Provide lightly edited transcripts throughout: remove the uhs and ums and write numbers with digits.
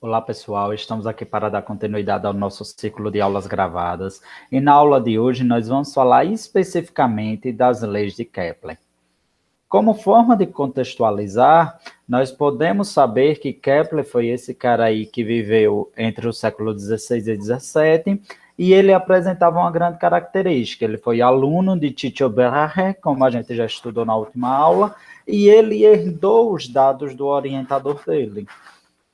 Olá, pessoal. Estamos aqui para dar continuidade ao nosso ciclo de aulas gravadas. E na aula de hoje nós vamos falar especificamente das leis de Kepler. Como forma de contextualizar, nós podemos saber que Kepler foi esse cara aí que viveu entre o século XVI e XVII, e ele apresentava uma grande característica. Ele foi aluno de Tycho Brahe, como a gente já estudou na última aula, e ele herdou os dados do orientador dele.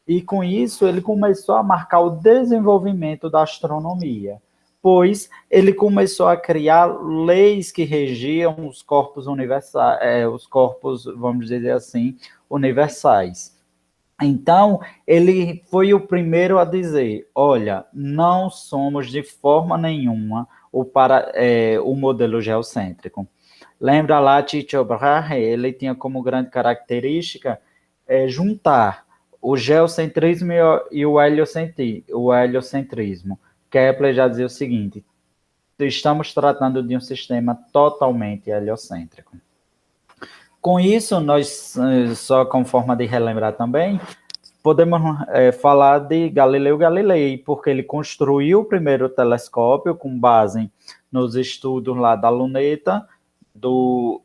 E com isso ele começou a marcar o desenvolvimento da astronomia, pois ele começou a criar leis que regiam os corpos universais, os corpos, vamos dizer assim, universais. Então, ele foi o primeiro a dizer: olha, não somos de forma nenhuma o modelo geocêntrico. Lembra lá, Tycho Brahe, ele tinha como grande característica juntar o geocentrismo e o heliocentrismo. Kepler já dizia o seguinte: estamos tratando de um sistema totalmente heliocêntrico. Com isso, nós, só como forma de relembrar também, podemos falar de Galileu Galilei, porque ele construiu o primeiro telescópio com base nos estudos lá da luneta do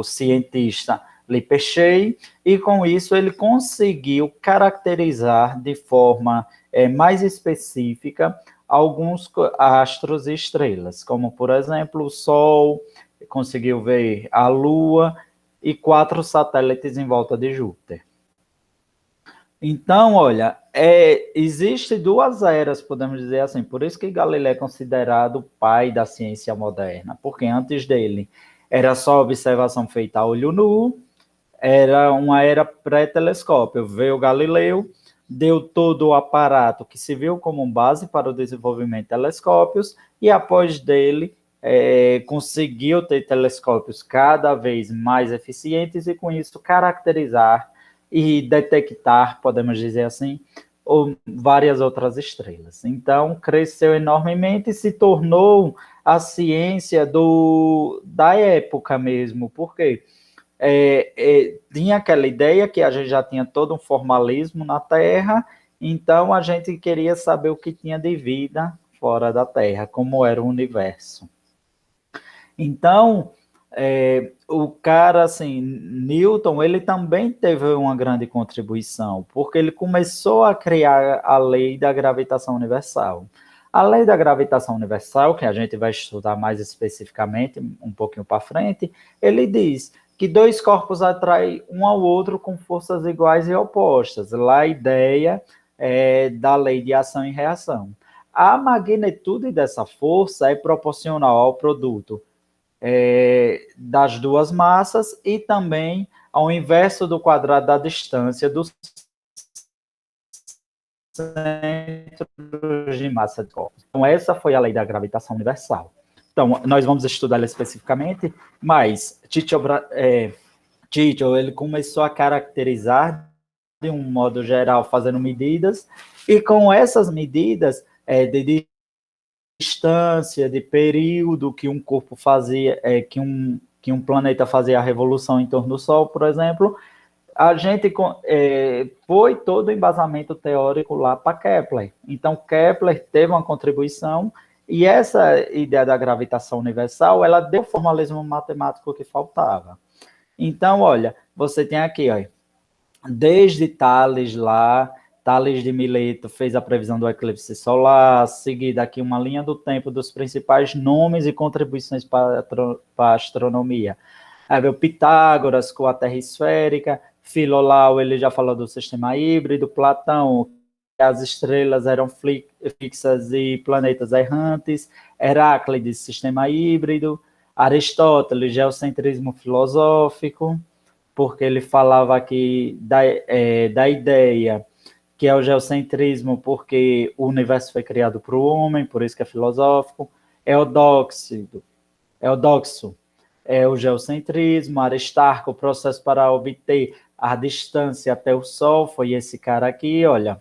cientista Lippershey, e com isso ele conseguiu caracterizar de forma mais específica alguns astros e estrelas, como por exemplo o Sol, conseguiu ver a Lua e 4 satélites em volta de Júpiter. Então, olha, existe duas eras, podemos dizer assim, por isso que Galileu é considerado o pai da ciência moderna, porque antes dele era só observação feita a olho nu, era uma era pré-telescópio. Veio Galileu, deu todo o aparato que se viu como base para o desenvolvimento de telescópios, e após dele conseguiu ter telescópios cada vez mais eficientes e com isso caracterizar e detectar, podemos dizer assim, várias outras estrelas. Então, cresceu enormemente e se tornou a ciência da época mesmo. Por quê? Tinha aquela ideia que a gente já tinha todo um formalismo na Terra, então a gente queria saber o que tinha de vida fora da Terra, como era o universo. Então, o cara, assim, Newton, ele também teve uma grande contribuição, porque ele começou a criar a lei da gravitação universal. A lei da gravitação universal, que a gente vai estudar mais especificamente um pouquinho para frente, ele diz que dois corpos atraem um ao outro com forças iguais e opostas. Lá a ideia da lei de ação e reação. A magnitude dessa força é proporcional ao produto das duas massas e também ao inverso do quadrado da distância dos centros de massa de corpos. Então, essa foi a lei da gravitação universal. Então, nós vamos estudar ela especificamente, mas Tycho, ele começou a caracterizar de um modo geral, fazendo medidas, e com essas medidas de distância, de período que um corpo fazia, que um planeta fazia a revolução em torno do Sol, por exemplo, a gente foi todo o embasamento teórico lá para Kepler. Então, Kepler teve uma contribuição, e essa ideia da gravitação universal, ela deu o formalismo matemático que faltava. Então, olha, você tem aqui, ó, desde Tales lá, Tales de Mileto fez a previsão do eclipse solar, seguida aqui uma linha do tempo dos principais nomes e contribuições para a astronomia. Aí veio Pitágoras com a Terra esférica, Filolau, ele já falou do sistema híbrido, Platão, as estrelas eram fixas e planetas errantes, Heráclides, sistema híbrido, Aristóteles, geocentrismo filosófico, porque ele falava aqui da ideia que é o geocentrismo, porque o universo foi criado para o homem, por isso que é filosófico. Eudoxo é o geocentrismo. Aristarco, o processo para obter a distância até o Sol, foi esse cara aqui, olha.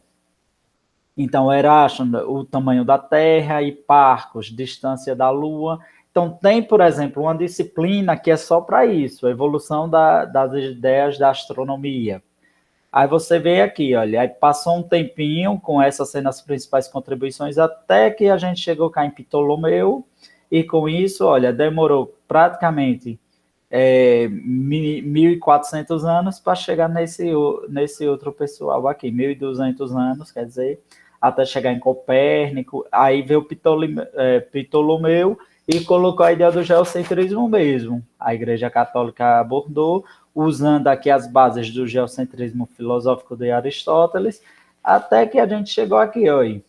Então, Erasto, o tamanho da Terra, e Parcos, distância da Lua. Então, tem, por exemplo, uma disciplina que é só para isso, a evolução das ideias da astronomia. Aí você vê aqui, olha, aí passou um tempinho com essas sendo as principais contribuições, até que a gente chegou cá em Ptolomeu, e com isso, olha, demorou praticamente 1.400 anos para chegar nesse outro pessoal aqui, 1.200 anos, quer dizer, até chegar em Copérnico. Aí veio Ptolomeu e colocou a ideia do geocentrismo mesmo. A Igreja Católica abordou, usando aqui as bases do geocentrismo filosófico de Aristóteles, até que a gente chegou aqui, olha.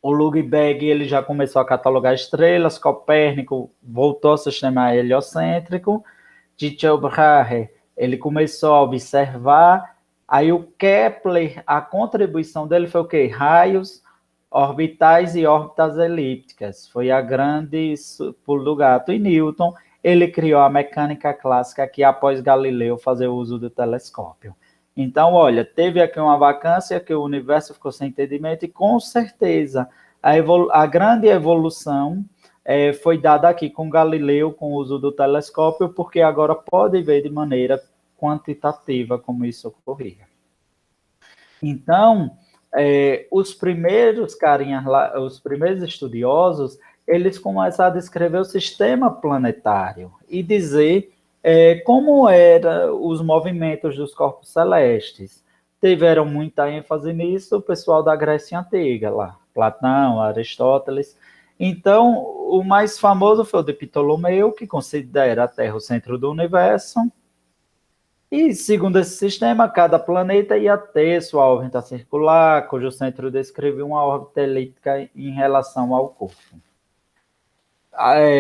O Lugberg ele já começou a catalogar estrelas, Copérnico voltou ao sistema heliocêntrico, Tycho Brahe ele começou a observar, aí o Kepler, a contribuição dele foi o quê? Raios orbitais e órbitas elípticas, foi a grande pulo do gato. E Newton, ele criou a mecânica clássica que após Galileu fazer o uso do telescópio. Então, olha, teve aqui uma vacância que o universo ficou sem entendimento e, com certeza, a grande evolução foi dada aqui com Galileu, com o uso do telescópio, porque agora pode ver de maneira quantitativa como isso ocorria. Então, os primeiros carinhas lá, os primeiros estudiosos, eles começaram a descrever o sistema planetário e dizer como eram os movimentos dos corpos celestes. Tiveram muita ênfase nisso o pessoal da Grécia Antiga, lá, Platão, Aristóteles. Então, o mais famoso foi o de Ptolomeu, que considera a Terra o centro do universo. E, segundo esse sistema, cada planeta ia ter sua órbita circular, cujo centro descrevia uma órbita elíptica em relação ao corpo.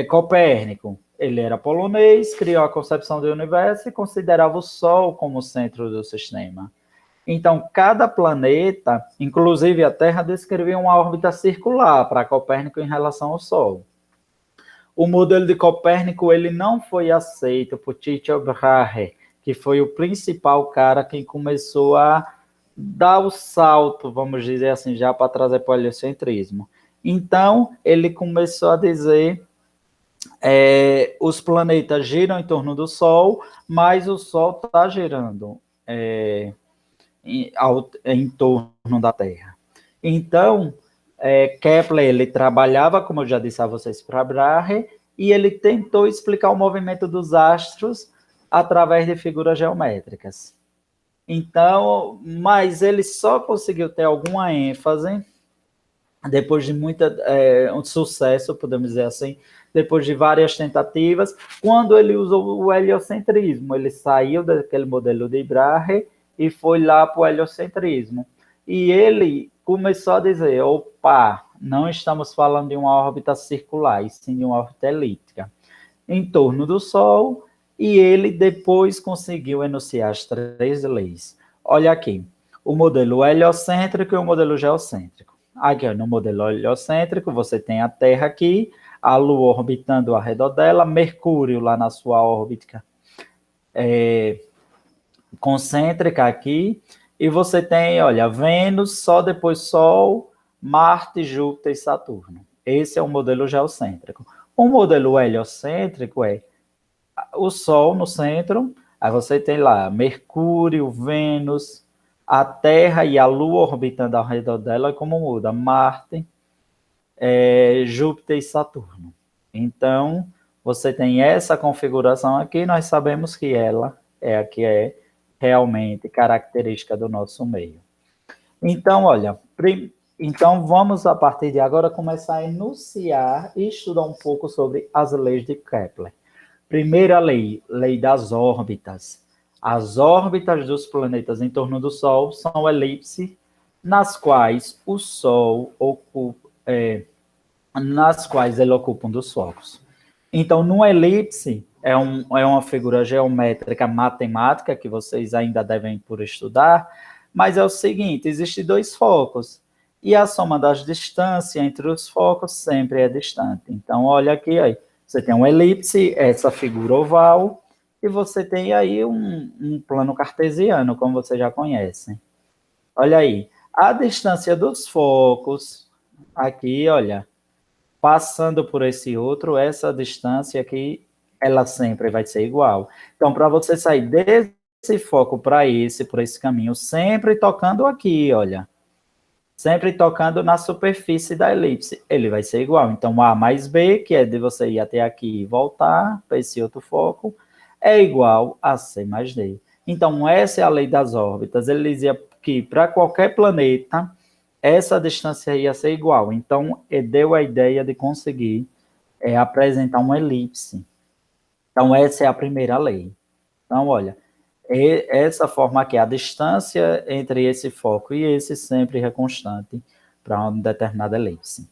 Copérnico, ele era polonês, criou a concepção do universo e considerava o Sol como o centro do sistema. Então, cada planeta, inclusive a Terra, descrevia uma órbita circular para Copérnico em relação ao Sol. O modelo de Copérnico ele não foi aceito por Tycho Brahe, que foi o principal cara que começou a dar o salto, vamos dizer assim, já para trazer para o heliocentrismo. Então, ele começou a dizer os planetas giram em torno do Sol, mas o Sol está girando em torno da Terra. Então, Kepler, ele trabalhava, como eu já disse a vocês, para Brahe, e ele tentou explicar o movimento dos astros através de figuras geométricas. Então, mas ele só conseguiu ter alguma ênfase depois de um sucesso, podemos dizer assim, depois de várias tentativas, quando ele usou o heliocentrismo. Ele saiu daquele modelo de Brahe e foi lá para o heliocentrismo. E ele começou a dizer, opa, não estamos falando de uma órbita circular, e sim de uma órbita elíptica, em torno do Sol, e ele depois conseguiu enunciar as 3 leis. Olha aqui, o modelo heliocêntrico e o modelo geocêntrico. Aqui, no modelo heliocêntrico, você tem a Terra aqui, a Lua orbitando ao redor dela, Mercúrio lá na sua órbita concêntrica aqui, e você tem, olha, Vênus, só depois Sol, Marte, Júpiter e Saturno. Esse é o modelo geocêntrico. O modelo heliocêntrico é o Sol no centro, aí você tem lá Mercúrio, Vênus, a Terra e a Lua orbitando ao redor dela, como muda? Marte, Júpiter e Saturno. Então, você tem essa configuração aqui, nós sabemos que ela é a que é realmente característica do nosso meio. Então, olha, então vamos a partir de agora começar a enunciar e estudar um pouco sobre as leis de Kepler. Primeira lei, lei das órbitas. As órbitas dos planetas em torno do Sol são elipses, nas quais o Sol ocupa, nas quais ele ocupa um dos focos. Então, numa elipse, é uma figura geométrica matemática, que vocês ainda devem por estudar, mas é o seguinte, existem 2 focos, e a soma das distâncias entre os focos sempre é distante. Então, olha aqui, aí, você tem uma elipse, essa figura oval, e você tem aí um plano cartesiano, como vocês já conhecem. Olha aí, a distância dos focos, aqui, olha, passando por esse outro, essa distância aqui, ela sempre vai ser igual. Então, para você sair desse esse foco para por esse caminho, sempre tocando aqui, olha. Sempre tocando na superfície da elipse, ele vai ser igual. Então, A mais B, que é de você ir até aqui e voltar para esse outro foco, é igual a C mais D. Então, essa é a lei das órbitas. Ele dizia que para qualquer planeta, essa distância ia ser igual. Então, ele deu a ideia de conseguir apresentar uma elipse. Então, essa é a primeira lei. Então, olha, essa forma aqui, a distância entre esse foco e esse sempre é constante para uma determinada elipse.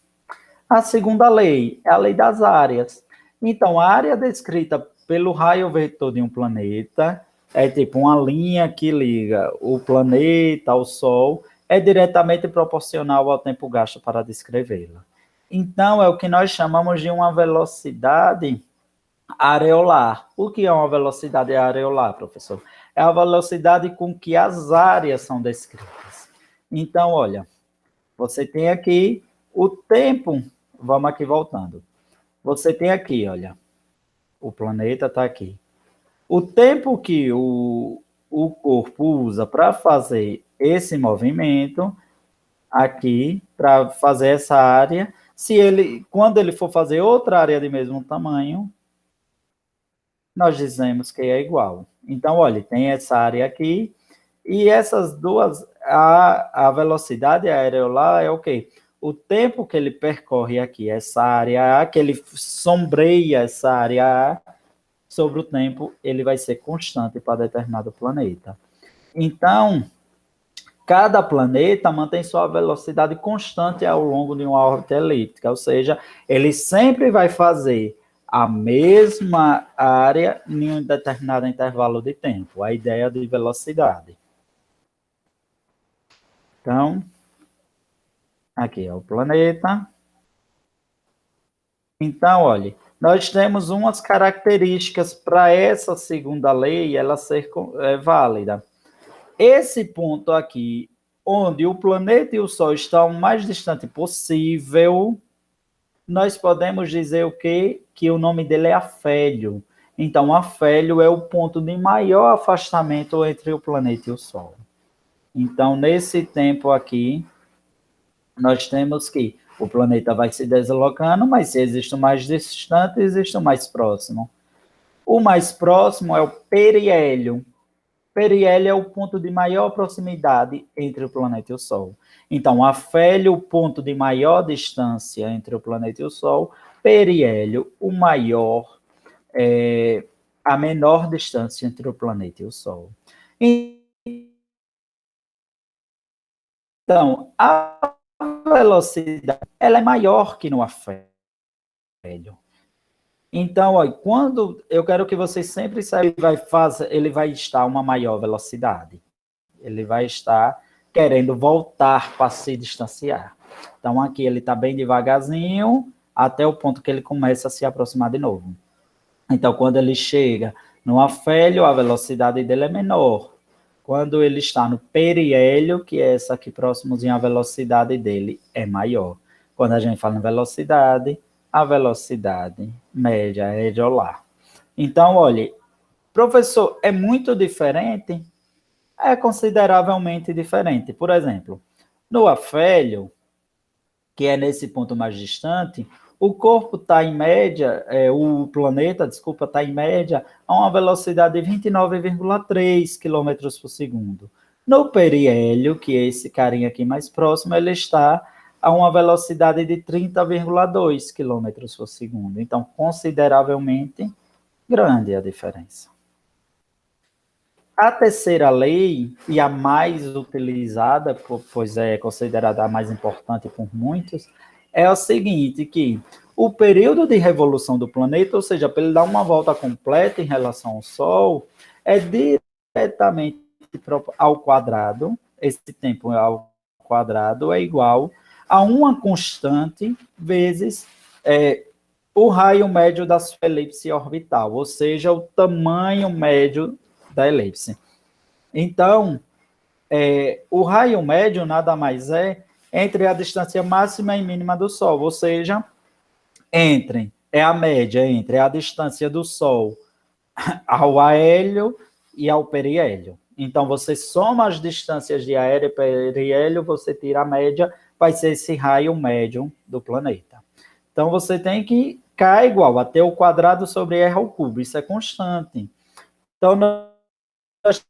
A segunda lei é a lei das áreas. Então, a área descrita pelo raio vetor de um planeta é tipo uma linha que liga o planeta ao Sol, é diretamente proporcional ao tempo gasto para descrevê-la. Então, é o que nós chamamos de uma velocidade areolar. O que é uma velocidade areolar, professor? É a velocidade com que as áreas são descritas. Então, olha, você tem aqui o tempo, vamos aqui voltando. Você tem aqui, olha, o planeta está aqui. O tempo que o corpo usa para fazer esse movimento, aqui, para fazer essa área, quando ele for fazer outra área de mesmo tamanho, nós dizemos que é igual. Então, olha, tem essa área aqui, e essas duas, a velocidade aerolar é o quê? O tempo que ele percorre aqui, essa área A, que ele sombreia essa área A, sobre o tempo, ele vai ser constante para determinado planeta. Então, cada planeta mantém sua velocidade constante ao longo de uma órbita elíptica, ou seja, ele sempre vai fazer a mesma área em um determinado intervalo de tempo, a ideia de velocidade. Então, aqui é o planeta. Então, olha, nós temos umas características para essa segunda lei ela ser válida. Esse ponto aqui, onde o planeta e o Sol estão o mais distante possível, nós podemos dizer o quê? Que o nome dele é afélio. Então, afélio é o ponto de maior afastamento entre o planeta e o Sol. Então, nesse tempo aqui, nós temos que o planeta vai se deslocando, mas se existe o mais distante, existe o mais próximo. O mais próximo é o periélio. Periélio é o ponto de maior proximidade entre o planeta e o Sol. Então, afélio, o ponto de maior distância entre o planeta e o Sol. Periélio, o maior, a menor distância entre o planeta e o Sol. Então, a velocidade ela é maior que no afélio. Então, ó, quando eu quero que vocês sempre saibam, ele vai estar a uma maior velocidade. Ele vai estar querendo voltar para se distanciar. Então, aqui ele está bem devagarzinho, até o ponto que ele começa a se aproximar de novo. Então, quando ele chega no afélio, a velocidade dele é menor. Quando ele está no periélio, que é essa aqui próximozinha, a velocidade dele é maior. Quando a gente fala em velocidade, a velocidade média é areolar. Então, olha, professor, é muito diferente? É consideravelmente diferente. Por exemplo, no afélio, que é nesse ponto mais distante, o corpo está em média, o planeta, desculpa, está em média a uma velocidade de 29,3 km por segundo. No periélio, que é esse carinha aqui mais próximo, ele está a uma velocidade de 30,2 km por segundo. Então, consideravelmente grande a diferença. A terceira lei, e a mais utilizada, pois é considerada a mais importante por muitos, é o seguinte, que o período de revolução do planeta, ou seja, para ele dar uma volta completa em relação ao Sol, é diretamente ao quadrado, esse tempo ao quadrado é igual a uma constante vezes o raio médio da sua elipse orbital, ou seja, o tamanho médio da elipse. Então, o raio médio nada mais é entre a distância máxima e mínima do Sol, ou seja, a média entre a distância do Sol ao aélio e ao periélio. Então, você soma as distâncias de aéreo e periélio, você tira a média, vai ser esse raio médio do planeta. Então, você tem que K igual a T ao quadrado sobre R ao cubo, isso é constante. Então, nós,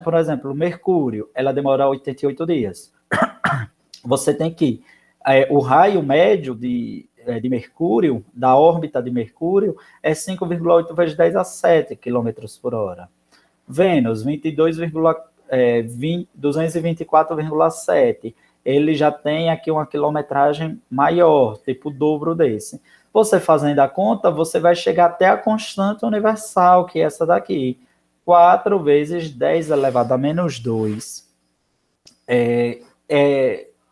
por exemplo, Mercúrio, ela demora 88 dias. Você tem que, o raio médio de Mercúrio, da órbita de Mercúrio, é 5,8 vezes 10 a 7 km por hora. Vênus, 224,7. Ele já tem aqui uma quilometragem maior, tipo o dobro desse. Você fazendo a conta, você vai chegar até a constante universal, que é essa daqui. 4 vezes 10 elevado a menos 2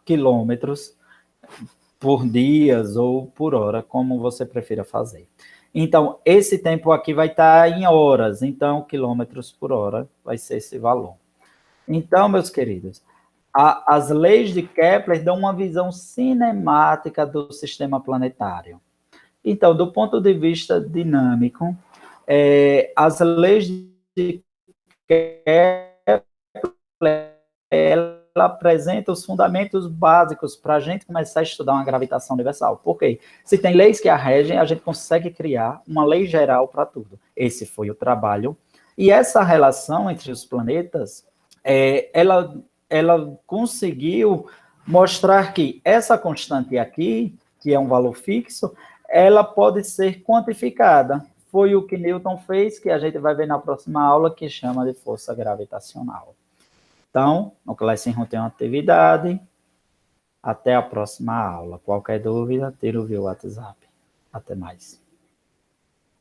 quilômetros por dias ou por hora, como você prefira fazer. Então, esse tempo aqui vai estar em horas, então, quilômetros por hora vai ser esse valor. Então, meus queridos, as leis de Kepler dão uma visão cinemática do sistema planetário. Então, do ponto de vista dinâmico, as leis de Kepler, ela apresenta os fundamentos básicos para a gente começar a estudar uma gravitação universal. Por quê? Se tem leis que a regem, a gente consegue criar uma lei geral para tudo. Esse foi o trabalho. E essa relação entre os planetas, ela conseguiu mostrar que essa constante aqui, que é um valor fixo, ela pode ser quantificada. Foi o que Newton fez, que a gente vai ver na próxima aula, que chama de força gravitacional. Então, no Classroom tem uma atividade. Até a próxima aula. Qualquer dúvida, tira o WhatsApp. Até mais.